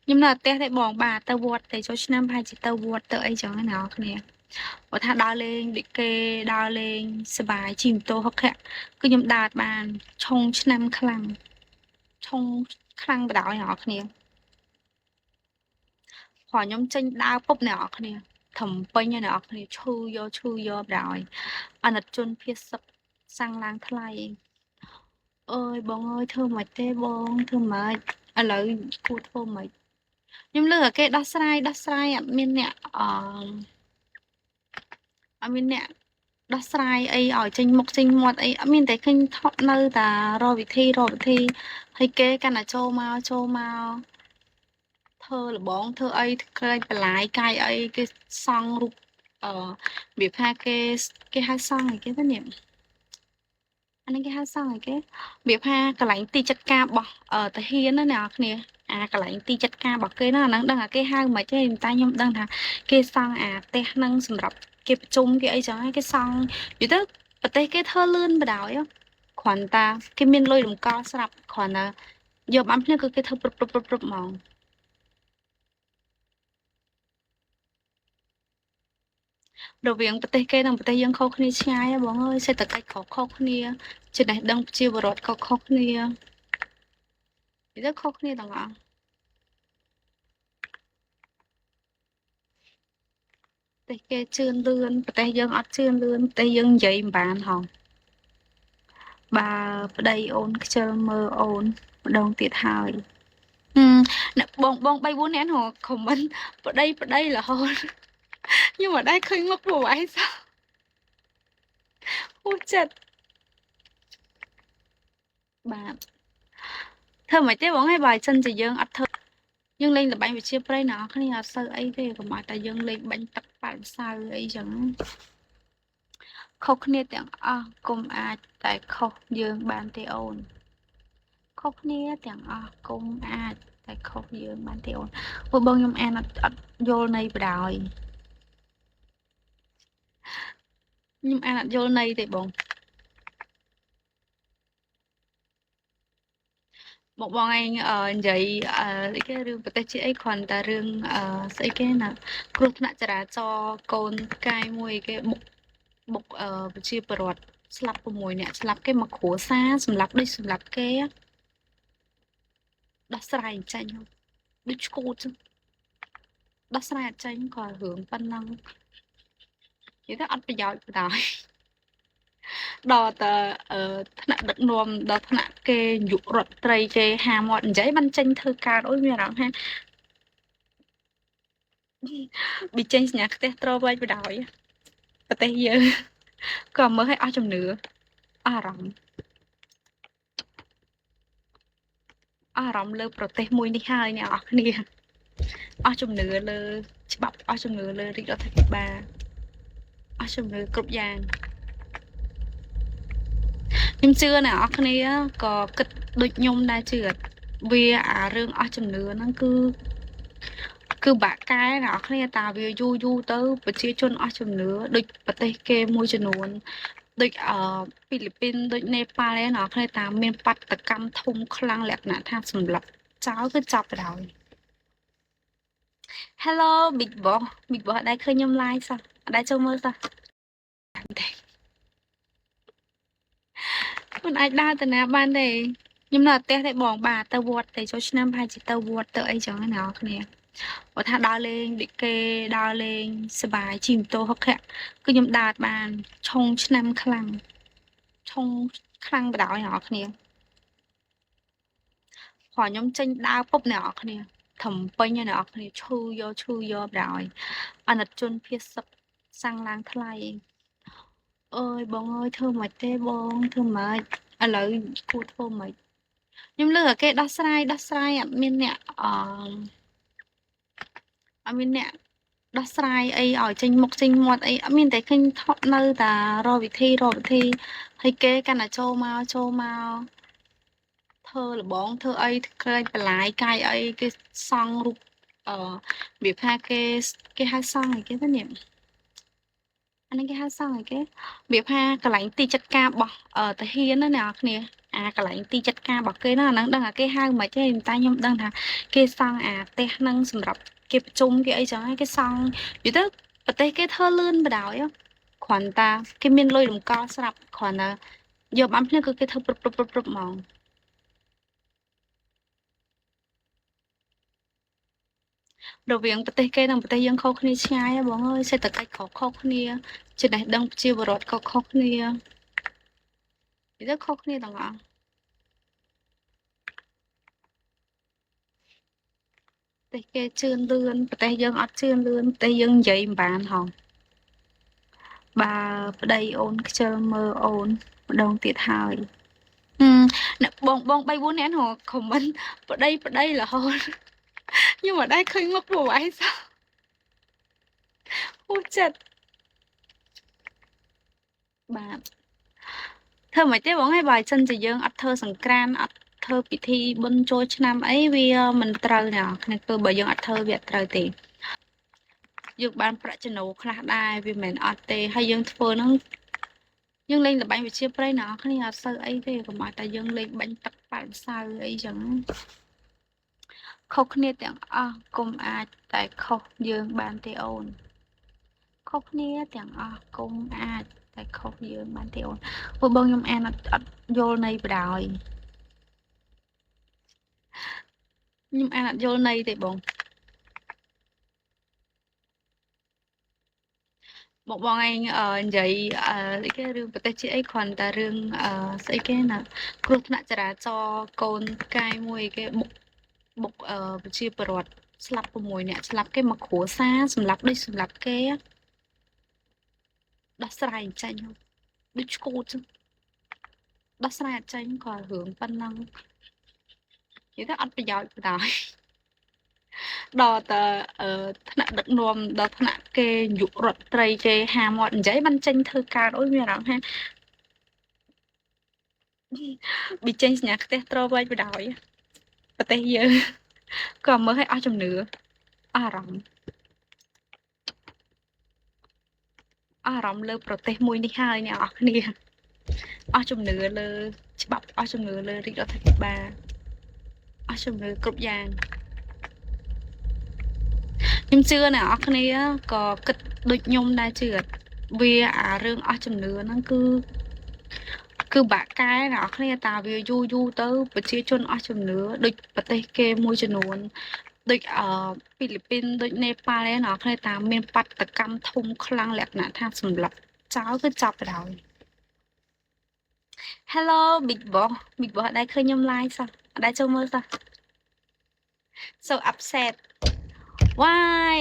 Nhưng mà té thấy bọn bà tao vọt để cho năm hai chị tao vọt tới ấy chẳng nào nè. Ở thang đào lên định kê đào lên sờ bài chìm tô học khẽ cứ nhầm đạt bàn trong năm khăn trong khăn đào nhỏ nè khỏi nhóm tranh đào bốc nhỏ nè thầm bay như nhỏ nè chu vô rồi anh đặt chôn phía sập sang lang thay ơiបងơiធ្វើមិនទេបងធ្វើមិនឥឡូវគួរធ្វើមិនខ្ញុំលើគេដោះស្រាយអត់មានអ្នកអត់មានអ្នកដោះស្រាយអីឲ្យចេញមុខចេញមាត់អីអត់មានតែឃើញថតនៅតែរកវិធីហើយគេកាន់តែចូលមកធ្វើលបងធ្វើអីក្រែងបន្លាយកាយអីគេសង់រូបវាថាគេហៅសង់អីគេទៅនេះអានេះគេហៅសង់អីគេវាថាកន្លែងទីចាត់ការរបស់តាហ៊ានណាអ្នកគ្នាអាកន្លែងទីចាត់ការរបស់គេណាអាហ្នឹងដឹងថាគេហៅមិនទេតែខ្ញុំដឹងថាគេសង់អាផ្ទះហ្នឹងសម្រាប់គេប្រជុំគេអីចឹងគេសង់និយាយទៅប្រទេសគេធ្វើលឿនបដ ாய் គ្រាន់តែគេមានលុយរំកល់ស្រាប់គ្រាន់តែយកបានភ្នែកគឺគេធ្វើព្រឹបហ្មងរវាងប្រទេសគេនិងប្រទេសយើងខុសគ្នាឆ្ងាយហ៎បងអើយសេដ្ឋកិច្ចក៏ខុសគ្នាចំណេះដឹងប្រជាពលរដ្ឋក៏ខុសគ្នានិយាយទៅខុសគ្នាទាំងអស់ប្រទេសគេជឿនលឿនប្រទេសយើងអត់ជឿនលឿនប្រទេសយើងនិយាយមិនបានហងបើប្តីអូនខ្ជិលមើលអូនម្ដងទៀតហើយអ្នកបង3 4នាក់ហ្នឹងខមមិនប្តីរហូតខ្ញុំមិនដែលឃើញមុខប្រវាយសោះអូចិត្តបាទធ្វើមិនទេបងហើយបើសិនជាយើងអត់ធ្វើយើងលេងល្បែងវិជាប្រៃណាគ្នាអត់សូវអីទេកុំឲ្យតែយើងលេងបាញ់ទឹកប៉ាល់សៅអីចឹងខុសគ្នាទាំងអស់កុំអាចតែខុសយើងបានទេអូនខុសគ្នាទាំងអស់កុំអាចតែខុសយើងបានទេអូនព្រោះបងខ្ញុំអានអត់យល់ន័យបដ ாய் ខ្ញុំអានអត់យល់ន័យទេបងបងឯងនិយាយស្អីគេរឿងប្រទេសជាអីគ្រាន់តែរឿងស្អីគេណាគ្រោះថ្នាក់ចរាចរណ៍កូនកាយមួយគេបុកប្រជាពលរដ្ឋស្លាប់6នាក់ស្លាប់គេមកគ្រួសារសម្លាប់ដូចសម្លាប់គេដោះស្រាយចាញ់ដូចឈួតចឹងដោះស្រាយអត់ចាញ់ក៏រឿងប៉ុណ្ណឹងនិយាយទៅអត់ប្រយោជន៍បណ្ដោយដល់តែថ្នាក់ដឹកនាំដល់ថ្នាក់គេយុរដ្ឋត្រីគេហាមាត់និយាយបានចេញធ្វើការអូយមានអារម្មណ៍ថាប៊ីចេញសញ្ញាផ្ទះត្រវែងបណ្ដោយប្រទេសយើងក៏មើលឲ្យអស់ជំនឿអារម្មណ៍លើប្រទេសមួយនេះហើយអ្នកនរគ្នាអស់ជំនឿលើច្បាប់អស់ជំនឿលើរាជរដ្ឋាភិបាលអស់ជំនឿគ្រប់យ៉ាងខ្ញុំជឿអ្នកនរគ្នាក៏គិតដូចខ្ញុំដែរជឿវាអារឿងអស់ជំនឿហ្នឹងគឺបាក់កែអ្នកនរគ្នាតាវាយូរទៅប្រជាជនអស់ជំនឿដូចប្រទេសគេមួយចំនួនដូចហ្វីលីពីនដូចនេប៉ាល់ឯណោះគ្នាតាមានបាតកម្មធំខ្លាំងលក្ខណៈថាសម្លាប់ចោលគឺចាប់ទៅហើយ Hello Big Boss អត់ដែលឃើញខ្ញុំ live សោះអត់ដែលចូលមើលសោះមិនអាចដើរទៅណាបានទេខ្ញុំនៅផ្ទះទេបងបាទទៅវត្តទៅចូលឆ្នាំប្រហែលជាទៅវត្តទៅអីចឹងណាអ្នកគ្នាបើថាដើរលេងដូចគេដើរលេងសប្បាយជិះម៉ូតូហុកខៈគឺខ្ញុំដើរបានឆុងឆ្នាំខ្លាំងបដ ாய் អ្នកគ្នាព្រោះខ្ញុំចេញដើរពុបអ្នកគ្នាធំពេញអ្នកគ្នាឈឺយកបដ ாய் អាណិតជនភៀសសឹកសាំងឡើងថ្លៃអើយបងអើយធ្វើមិនទេបងធ្វើមិនឥឡូវគួរធ្វើមិនខ្ញុំលើគេដោះស្រាយអត់មានអ្នកអត់មានអ្នកដោះស្រាយអីឲ្យចេញមុខចេញមាត់អីអត់មានតែឃើញថតនៅតែរកវិធីហើយគេកាន់តែចូលមកធ្វើលបងធ្វើអីក្រែងបន្លាយកាយអីគេសង់រូបវាថាគេហៅសង់អីគេទៅនេះអានេះគេហៅសង់អីគេវាថាកន្លែងទីចាត់ការរបស់តាហ៊ានណាអ្នកគ្នា កន្លែងទីចាត់ការរបស់គេហ្នឹងអាហ្នឹងដឹងថាគេហៅមិនទេតែខ្ញុំដឹងថាគេសង់ផ្ទះហ្នឹងសម្រាប់គេប្រជុំគេអីចឹងហើយគេសង់និយាយទៅប្រទេសគេធ្វើលឿនបដ ாய் គ្រាន់តែគេមានលុយរំកល់ស្រាប់គ្រាន់តែយកបានភ្នែកគឺគេធ្វើព្រឹបហ្មងរវាងប្រទេសគេនិងប្រទេសយើងខុសគ្នាឆ្ងាយហ៎បងអើយសេដ្ឋកិច្ចក៏ខុសគ្នាចំណេះដឹងប្រជាពលរដ្ឋក៏ខុសគ្នានិយាយទៅខុសគ្នាទាំងអស់ប្រទេសគេជឿនលឿនប្រទេសយើងអត់ជឿនលឿនប្រទេសយើងនិយាយមិនបានហងបើប្តីអូនខ្ជិលមើលអូនម្ដងទៀតហើយអ្នកបង3 4នាក់ហ្នឹងខមមិនប្តីរហូតខ្ញុំមិនដែលឃើញមុខពួកឯងសោះអូចិត្តបាទធ្វើមិនទេបងឯងបើសិនជាយើងអត់ធ្វើសង្ក្រានអត់ធ្វើពិធីបុណ្យចូលឆ្នាំអីវាមិនត្រូវណាគ្នាគឺបើយើងអត់ធ្វើវាអត់ត្រូវទេយើងបានប្រាក់ចំណូលខ្លះដែរវាមិនមែនអត់ទេហើយយើងធ្វើហ្នឹងយើងលេងល្បែងវិជាប្រៃណាគ្នាអត់សូវអីទេកុំឲ្យតែយើងលេងបាញ់ទឹកប៉ែនសៅអីចឹងខុសគ្នាទាំងអស់កុំអាចតែខុសយើងបានទេអូនខុសគ្នាទាំងអស់កុំអាចតែខុសយើងបានទេអូនព្រោះបងខ្ញុំអានអត់យល់ន័យបដ ாய் ខ្ញុំអានអត់យល់ន័យទេបងបងឯងនិយាយស្អីគេរឿងប្រទេសជាអីគ្រាន់តែរឿងស្អីគេណាគ្រោះថ្នាក់ចរាចរណ៍កូនផ្កាយមួយគេបុកប្រជាពលរដ្ឋស្លាប់6នាក់ស្លាប់គេមកគ្រួសារសម្លាប់ដូចសម្លាប់គេដោះស្រាយអញ្ចឹងដូចឈួតចឹងដោះស្រាយអត់ចេញក៏រឿងប៉ុណ្ណឹងនិយាយទៅអត់ប្រយោជន៍បណ្ដោយដល់តែថ្នាក់ដឹកនាំដល់ថ្នាក់គេនាយករដ្ឋមន្ត្រីគេហាមាត់និយាយបានចេញធ្វើការអូយមានអារម្មណ៍ថាប៊ីចេញសញ្ញាផ្ទះត្រវែងបណ្ដោយប្រទេសយើងក៏មើលឲ្យអស់ជំនឿអស់អារម្មណ៍អស់អារម្មណ៍លើប្រទេសមួយនេះហើយអ្នកនរគ្នាអស់ជំនឿលើច្បាប់អស់ជំនឿលើរាជរដ្ឋាភិបាលអស់ជំនឿគ្រប់យ៉ាងខ្ញុំជឿអ្នកនរគ្នាក៏គិតដូចខ្ញុំដែរជឿវាអារឿងអស់ជំនឿហ្នឹងគឺបាក់កែអ្នកនរគ្នាតាវាយូរទៅប្រជាជនអស់ជំនឿដូចប្រទេសគេមួយចំនួនដូចហ្វីលីពីនដូចនេប៉ាល់ឯណោះគ្នាតាមានបាតកម្មធំខ្លាំងលក្ខណៈថាសម្លាប់ចោលគឺចាប់ទៅដោយ Hello Big Boss ដែរឃើញខ្ញុំ live សោះអត់ដែរចូលមើលសោះ So upset Why